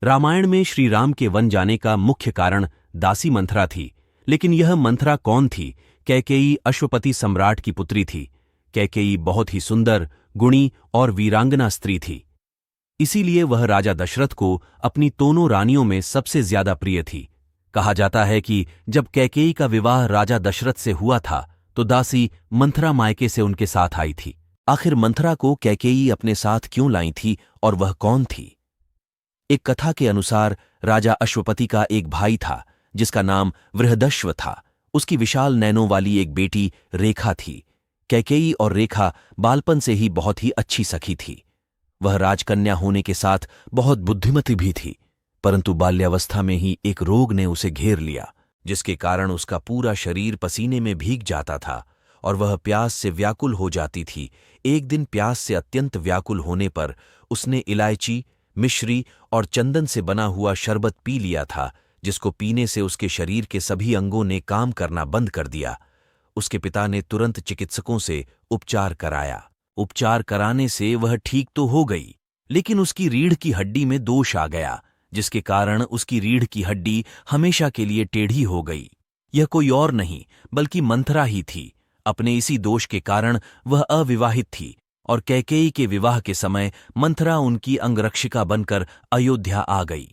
रामायण में श्री राम के वन जाने का मुख्य कारण दासी मंथरा थी, लेकिन यह मंथरा कौन थी? कैकेयी अश्वपति सम्राट की पुत्री थी। कैकेयी बहुत ही सुंदर, गुणी और वीरांगना स्त्री थी। इसीलिए वह राजा दशरथ को अपनी दोनों रानियों में सबसे ज्यादा प्रिय थी। कहा जाता है कि जब कैकेयी का विवाह राजा दशरथ से हुआ था तो दासी मंथरा मायके से उनके साथ आई थी। आखिर मंथरा को कैकेयी अपने साथ क्यों लाई थी और वह कौन थी? एक कथा के अनुसार राजा अश्वपति का एक भाई था जिसका नाम बृहदश्व था। उसकी विशाल नैनों वाली एक बेटी रेखा थी। कैकेयी और रेखा बालपन से ही बहुत ही अच्छी सखी थी। वह राजकन्या होने के साथ बहुत बुद्धिमती भी थी, परंतु बाल्यावस्था में ही एक रोग ने उसे घेर लिया, जिसके कारण उसका पूरा शरीर पसीने में भीग जाता था और वह प्यास से व्याकुल हो जाती थी। एक दिन प्यास से अत्यंत व्याकुल होने पर उसने इलायची, मिश्री और चंदन से बना हुआ शरबत पी लिया था, जिसको पीने से उसके शरीर के सभी अंगों ने काम करना बंद कर दिया। उसके पिता ने तुरंत चिकित्सकों से उपचार कराया। उपचार कराने से वह ठीक तो हो गई, लेकिन उसकी रीढ़ की हड्डी में दोष आ गया, जिसके कारण उसकी रीढ़ की हड्डी हमेशा के लिए टेढ़ी हो गई। यह कोई और नहीं बल्कि मंथरा ही थी। अपने इसी दोष के कारण वह अविवाहित थी और कैकेयी के विवाह के समय मंथरा उनकी अंगरक्षिका बनकर अयोध्या आ गई।